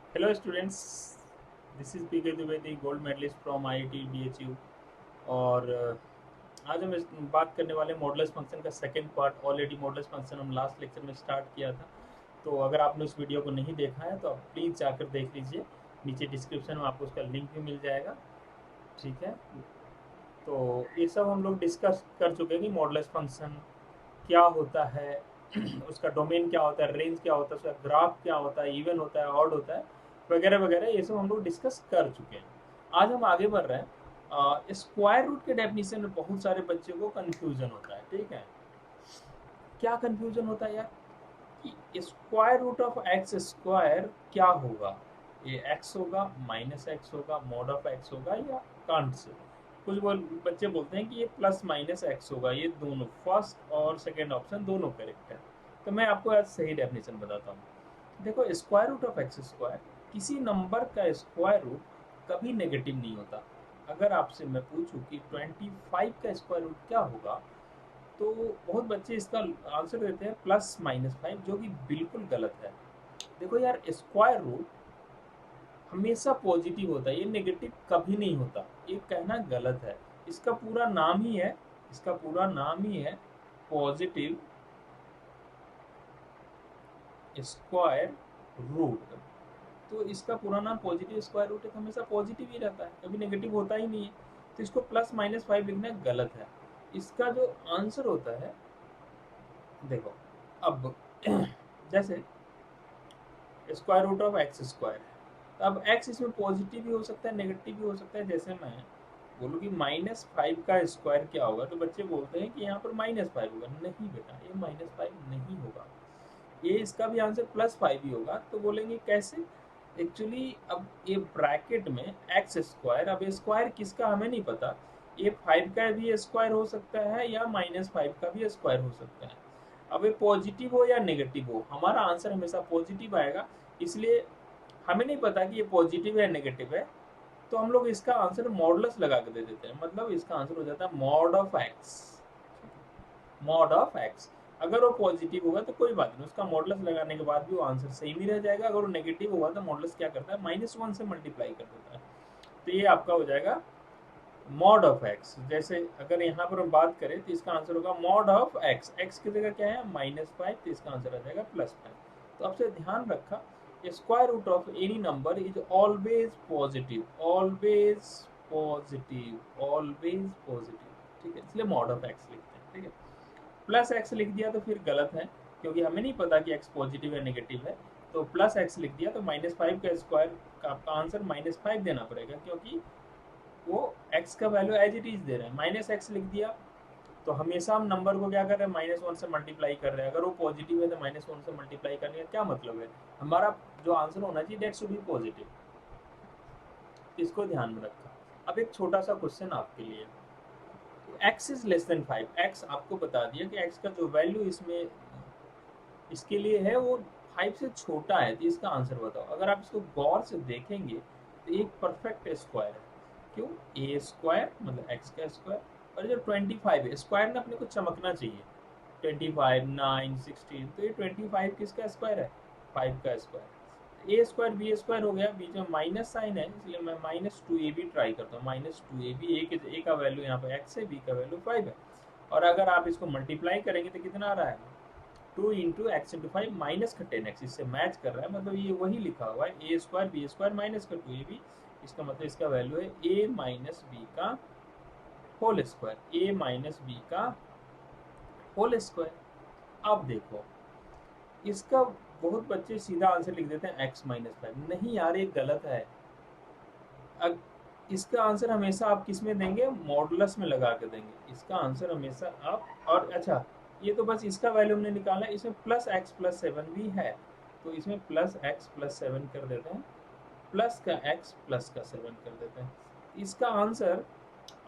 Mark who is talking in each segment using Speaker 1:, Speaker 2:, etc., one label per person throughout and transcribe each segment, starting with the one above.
Speaker 1: Hello students, this is P K Dwivedi, gold medalist from IIT BHU. और आज हम बात करने वाले मॉडुलस फंक्शन का second part. Already modulus function हम लास्ट लेक्चर में स्टार्ट किया था, तो अगर आपने उस वीडियो को नहीं देखा है तो आप प्लीज़ जाकर देख लीजिए। नीचे डिस्क्रिप्शन में आपको उसका लिंक भी मिल जाएगा। ठीक है, तो ये सब हम लोग डिस्कस कर चुके हैं कि मॉडुलस फंक्शन क्या होता है, उसका डोमेन क्या होता है, रेंज क्या होता है, उसका ग्राफ क्या होता है, इवन होता है, ऑड होता है, वगैरह वगैरह। ये सब हम लोग डिस्कस कर चुके हैं। आज हम आगे बढ़ रहे हैं। स्क्वायर रूट के डेफिनेशन में बहुत सारे बच्चों को कंफ्यूजन होता है। ठीक है, क्या कंफ्यूजन होता है यार कि square root of x square क्या होगा। ये एक्स होगा, माइनस एक्स होगा, मॉड ऑफ एक्स होगा, या कांट से। कुछ बच्चे बोलते हैं कि ये प्लस माइनस एक्स होगा। ये दोनों, फर्स्ट और सेकेंड ऑप्शन दोनों करेक्ट है। तो मैं आपको आज सही डेफिनेशन बताता हूँ। देखो, square root of x square, किसी नंबर का स्क्वायर रूट कभी नेगेटिव नहीं होता। अगर आपसे मैं पूछूं कि 25 का स्क्वायर रूट क्या होगा, तो बहुत बच्चे इसका आंसर देते हैं +-5, जो कि बिल्कुल गलत है। देखो यार, स्क्वायर रूट हमेशा पॉजिटिव होता है, ये नेगेटिव कभी नहीं होता। ये कहना गलत है। इसका पूरा नाम ही है, इसका पूरा नाम ही है पॉजिटिव स्क्वायर रूट। तो इसका पूरा नाम पॉजिटिव स्क्वायर रूट है, तो हमेशा पॉजिटिव ही रहता है, कभी नेगेटिव होता ही नहीं है। तो इसको +-5 लिखना गलत है। इसका जो आंसर होता है, देखो अब जैसे square root of x square, अब एक्स इसमें पॉजिटिव भी हो सकता है, नेगेटिव भी हो सकता है। जैसे मैं बोलूँ कि -5 का स्क्वायर क्या होगा, तो बच्चे बोलते हैं कि यहाँ पर -5 होगा। नहीं बेटा, ये -5 नहीं होगा। ये इसका भी आंसर +5 ही होगा। तो बोलेंगे कैसे? एक्चुअली अब ये ब्रैकेट में एक्स स्क्वायर, अब स्क्वायर किसका हमें नहीं पता। ये 5 का भी स्क्वायर हो सकता है या -5 का भी स्क्वायर हो सकता है। अब ये पॉजिटिव हो या नेगेटिव हो, हमारा आंसर हमेशा पॉजिटिव आएगा। इसलिए हमें नहीं पता कि ये पॉजिटिव है या नेगेटिव है, तो हम लोग इसका आंसर मॉडुलस लगा के दे देते हैं। मतलब इसका आंसर हो जाता है mod of x. Mod of x, अगर वो पॉजिटिव होगा तो कोई बात नहीं, उसका मॉडुलस लगाने के बाद भी वो आंसर सही भी रह जाएगा। अगर वो नेगेटिव होगा तो मॉडुलस क्या करता है, -1 से मल्टीप्लाई कर देता है। तो ये आपका हो जाएगा मॉड ऑफ एक्स। जैसे अगर यहाँ पर हम बात करें तो इसका आंसर होगा मॉड ऑफ एक्स। एक्स की जगह क्या है, -5, तो इसका आंसर आ जाएगा +5। तो आपसे ध्यान रखा, square root of any number is always positive, always positive, always positive. ठीक है, इसलिए मॉड ऑफ एक्स लिखते हैं। ठीक है, +x लिख दिया तो फिर गलत है, क्योंकि हमें नहीं पता कि x पॉजिटिव या नेगेटिव है। तो +x लिख दिया तो -5 का स्क्वायर का आपका आंसर -5 देना पड़ेगा, क्योंकि वो x का वैल्यू एज इट इज दे रहे हैं। -x लिख दिया तो हमेशा हम नंबर को क्या कर रहे हैं, -1 से मल्टीप्लाई कर रहे हैं। अगर वो पॉजिटिव है तो -1 से मल्टीप्लाई करने का क्या मतलब है, हमारा जो आंसर होना चाहिए दैट शुड बी पॉजिटिव। इसको ध्यान में रखा। अब एक छोटा सा क्वेश्चन आपके लिए, x is less than 5। x आपको बता दिया कि x का जो वैल्यू इसमें इसके लिए है वो 5 से छोटा है, तो इसका आंसर बताओ। अगर आप इसको गौर से देखेंगे तो एक परफेक्ट स्क्वायर है। क्यों? ए स्क्वायर मतलब एक्स का स्क्वायर, और जो 25 है, स्क्वायर ना अपने को चमकना चाहिए। 25, 9, 16, तो ये 25 किसका स्क्वायर है, 5 का स्क्वायर। ए स्क्वायर बी स्क्वायर हो गया, बीच में माइनस साइन है, इसलिए मैं -2ab ट्राई करता हूँ। -2ab, ए का वैल्यू यहाँ पर एक्स है, बी का वैल्यू 5 है। और अगर आप इसको मल्टीप्लाई करेंगे तो कितना आ रहा है, 2 × x × 5 माइनस का 10x, इससे मैच कर रहा है। मतलब ये वही लिखा हुआ है, a square b square minus का 2ab। इसका मतलब इसका वैल्यू है a माइनस बी का whole square, a minus b का होल स्क्वायर। अब देखो, इसका बहुत बच्चे सीधा आंसर लिख देते हैं x-5। नहीं यार, ये गलत है। अब इसका आंसर हमेशा आप किस में देंगे, मॉडुलस में लगा के देंगे। इसका आंसर हमेशा आप, और अच्छा, ये तो बस इसका वैल्यू हमने निकाला है, इसमें +x+7 भी है, तो इसमें +x+7 कर देते हैं, प्लस का x प्लस का 7 कर देते हैं। इसका आंसर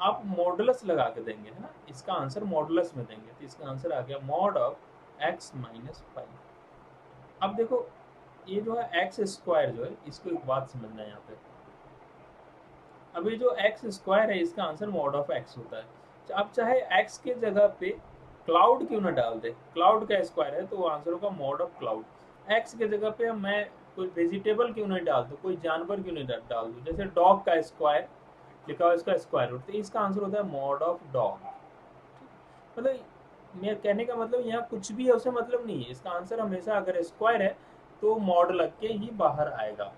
Speaker 1: आप मॉडुलस लगा के देंगे, है ना, इसका आंसर मॉडुलस में देंगे, तो इसका आंसर आ गया मॉड ऑफ x-5। अब देखो, ये जो है एक्स स्क्वायर जो है, इसको एक बात समझना है यहाँ पे। अभी जो एक्स स्क्वायर है, इसका आंसर मॉड ऑफ एक्स होता है। अब चाहे एक्स के जगह पे क्लाउड क्यों ना डाल दे, क्लाउड का स्क्वायर है तो वो आंसर होगा मॉड ऑफ क्लाउड। एक्स के जगह पे मैं कोई वेजिटेबल क्यों नहीं डाल दो, कोई जानवर क्यों नहीं डाल दो। जैसे डॉग का स्क्वायर लिखा हुआ, इसका स्क्वायर रूट, तो इसका आंसर होता है मॉड ऑफ डॉग। मतलब मेरा कहने का मतलब यहाँ कुछ भी है उसे मतलब नहीं है, इसका आंसर हमेशा अगर स्क्वायर है तो मॉड लग के ही बाहर आएगा।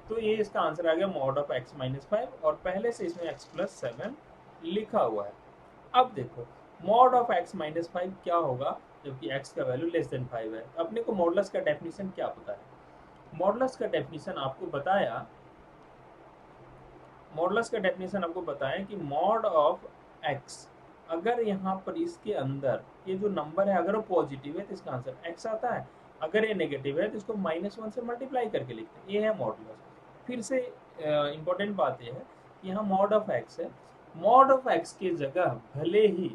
Speaker 1: तो ये इसका आंसर आ गया मॉड ऑफ x माइनस 5, और पहले से इसमें x प्लस 7 लिखा हुआ है। अब देखो मॉड ऑफ x माइनस 5 क्या होगा जबकि x का वैल्यू लेस देन 5 है। अपने को मॉडुलस का डेफिनेशन क्या पता है, मॉडुलस का डेफिनेशन आपको बताया, मॉडुलस का डेफिनेशन आपको बताया कि मॉड ऑफ x, अगर यहाँ पर इसके अंदर ये जो नंबर है अगर वो पॉजिटिव है तो इसका आंसर x आता है, अगर ये नेगेटिव है तो इसको -1 से मल्टीप्लाई करके लिखते हैं, ये है मॉडुलस। फिर से इम्पोर्टेंट बात ये है कि यहाँ मॉड ऑफ x है, मॉड ऑफ x की जगह भले ही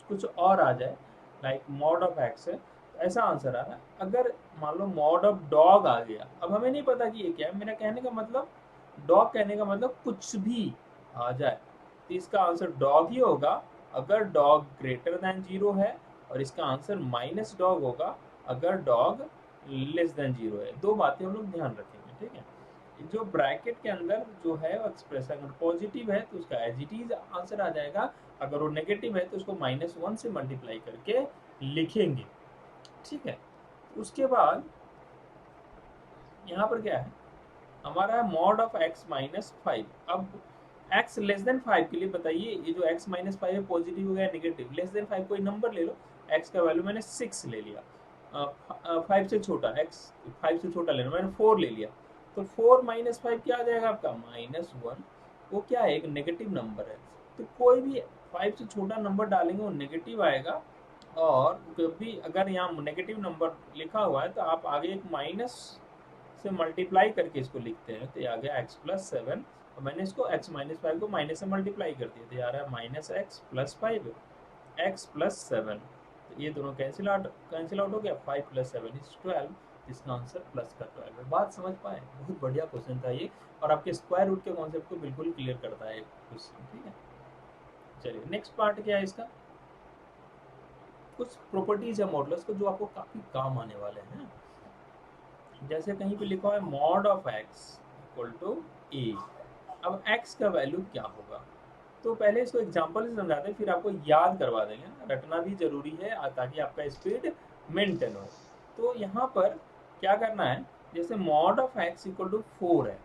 Speaker 1: कुछ और आ जाए, लाइक मॉड ऑफ x है तो ऐसा आंसर आ रहा है। अगर मान लो मॉड ऑफ डॉग आ गया, अब हमें नहीं पता कि ये क्या है, मेरा कहने का मतलब डॉग कहने का मतलब कुछ भी आ जाए तो इसका आंसर डॉग ही होगा अगर डॉग ग्रेटर देन 0 है, और इसका आंसर माइनस डॉग होगा अगर डॉग लेस देन 0 है। दो बातें हम लोग ध्यान रखेंगे, ठीक है। जो ब्रैकेट के अंदर जो है वो एक्सप्रेशन अगर पॉजिटिव है तो उसका एज इट इज आंसर आ जाएगा, अगर वो नेगेटिव है तो उसको -1 से मल्टीप्लाई करके लिखेंगे, ठीक है। उसके बाद यहाँ पर क्या है हमारा मॉड ऑफ x माइनस 5। अब x लेस देन 5 के लिए बताइए, ये जो x माइनस 5 है पॉजिटिव हो गया नेगेटिव, लेस देन 5 कोई नंबर ले लो, x का वैल्यू मैंने 6 ले लिया, 5 से छोटा, x 5 से छोटा लेना, मैंने 4 ले लिया, तो 4 माइनस 5 क्या आ जाएगा आपका -1। वो क्या है, एक नेगेटिव नंबर है, तो कोई भी 5 से छोटा नंबर डालेंगे वो नेगेटिव आएगा, और कभी अगर यहाँ नेगेटिव नंबर लिखा हुआ है तो आप आगे एक माइनस से मल्टीप्लाई करके इसको लिखते हैं, तो ये आ गया x प्लस 7, और मैंने इसको x माइनस 5 को माइनस से मल्टीप्लाई कर दिया, तो ये आ रहा है minus x plus 5 x plus 7, तो ये दोनों कैंसिल आउट हो गया, 5 प्लस 7 इज 12, इसका आंसर प्लस का 12 है। बात समझ पाए, बहुत बढ़िया क्वेश्चन था ये, और आपके स्क्वायर रूट के कॉन्सेप्ट को बिल्कुल क्लियर करता है क्वेश्चन, ठीक है। चलिए नेक्स्ट पार्ट क्या है इसका, कुछ प्रॉपर्टीज है मॉडुलस को जो आपको काफी काम आने वाले हैं। जैसे कहीं पे लिखा है mod of x equal to a, अब x का वैल्यू क्या होगा, तो पहले इसको एग्जांपल से समझाते हैं फिर आपको याद करवा देंगे, रटना भी जरूरी है ताकि आपका स्पीड मेंटेन हो। तो यहाँ पर क्या करना है, जैसे mod of x equal to 4 है,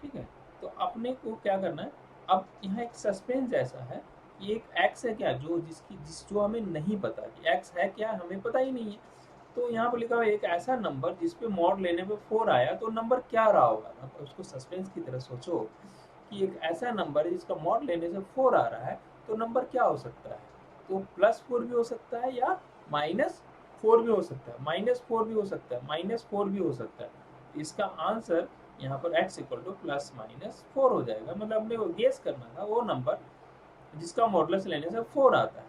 Speaker 1: ठीक है, तो अपने को क्या करना है, अब यहाँ एक सस्पेंस जैसा है कि एक x है क्या जो हमें नहीं पता कि x है क्या, हमें पता ही नहीं है। तो यहाँ पर लिखा हुआ एक ऐसा नंबर जिसपे मॉड लेने पे 4 आया, तो नंबर क्या रहा होगा, उसको सस्पेंस की तरह सोचो कि एक ऐसा नंबर है जिसका मॉड लेने से 4 आ रहा है, तो नंबर क्या हो सकता है, तो +4 भी हो सकता है या -4 भी हो सकता है, -4 भी हो सकता है, -4 भी हो सकता है। इसका आंसर यहाँ पर x इक्वल टू +-4 हो जाएगा, मतलब हमने वो गेस करना था वो नंबर जिसका मॉडुलस लेने से 4 आता है,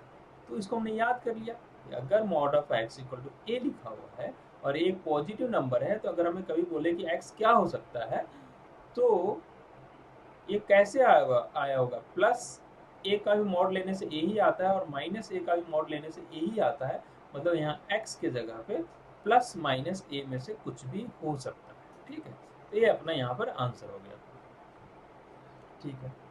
Speaker 1: तो इसको हमने याद कर लिया। अगर mod of x equal to a लिखा हुआ है और एक पॉजिटिव नंबर है, तो अगर हमें कभी बोले कि x क्या हो सकता है, तो ये कैसे आया होगा, +a का भी मॉड लेने से a ही आता है और -a का भी मॉड लेने से a ही आता है, मतलब यहाँ x के जगह पे +-a में से कुछ भी हो सकता है, ठीक है। तो ये अपना यहाँ पर आंसर हो गया, ठीक है।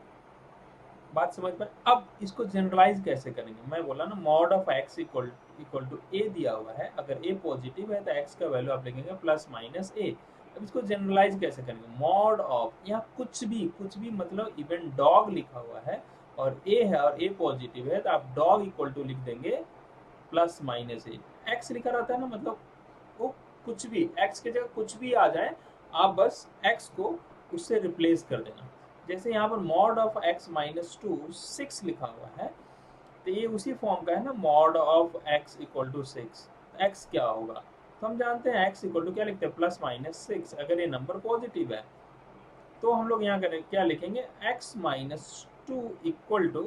Speaker 1: बात समझ में। अब इसको जनरलाइज कैसे करेंगे, मैं बोला ना mod of x equal to a दिया हुआ है, अगर a पॉजिटिव है तो x का वैल्यू आप लिखेंगे +-a। अब इसको जनरलाइज कैसे करेंगे, मॉड ऑफ, यहाँ कुछ भी मतलब इवन डॉग लिखा हुआ है और a है और a पॉजिटिव है, तो आप डॉग इक्वल टू लिख देंगे +-a। x लिखा रहता है ना, मतलब वो कुछ भी x की जगह कुछ भी आ जाए, आप बस x को उससे रिप्लेस कर देना। जैसे यहाँ पर मॉड ऑफ x माइनस 2 6 लिखा हुआ है, तो ये उसी फॉर्म का है ना, mod of x equal to 6, x क्या होगा, तो हम जानते हैं x इक्वल टू क्या लिखते हैं +-6। अगर ये नंबर पॉजिटिव है तो हम लोग यहाँ करें क्या लिखेंगे, x माइनस 2 इक्वल टू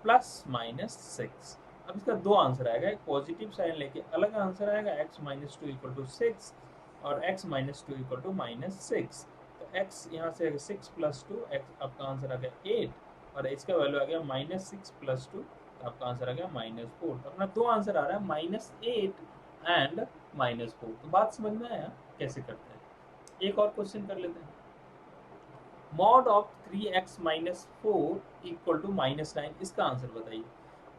Speaker 1: +-6। अब इसका दो आंसर आएगा, एक पॉजिटिव साइन लेके अलग आंसर आएगा, x माइनस 2 इक्वल टू 6 और x माइनस 2 इक्वल टू -6। तो x यहाँ से 6 + 2, x आपका आंसर आ गया 8 और इसका वैल्यू आ गया -6 + 2, तो आपका आंसर आ गया -4। तो अपना दो आंसर आ रहा है -8 एंड -4। तो बात समझ में आया कैसे करते हैं। एक और क्वेश्चन कर लेते हैं। Mod of 3x minus 4 equal to -9, इसका आंसर बताइए।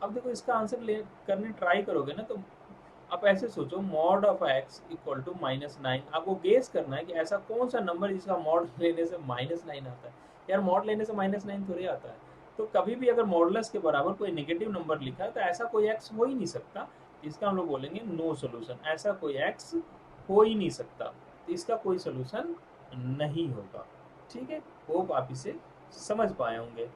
Speaker 1: अब देखो इसका आंसर ले करने ट्राई करोगे ना, तो आप ऐसे सोचो mod of x equal to -9। आपको गेस करना है कि ऐसा कौन सा नंबर जिसका मॉड लेने से -9 आता है। यार मॉड लेने से -9 थोड़ी आता है। तो कभी भी अगर मॉडुलस के बराबर कोई नेगेटिव नंबर लिखा है तो ऐसा कोई x हो ही नहीं सकता। इसका हम लोग बोलेंगे नो सोल्यूशन, ऐसा कोई x हो ही नहीं सकता, तो इसका कोई सोल्यूशन नहीं होगा। ठीक है, होप आप इसे समझ पाए होंगे।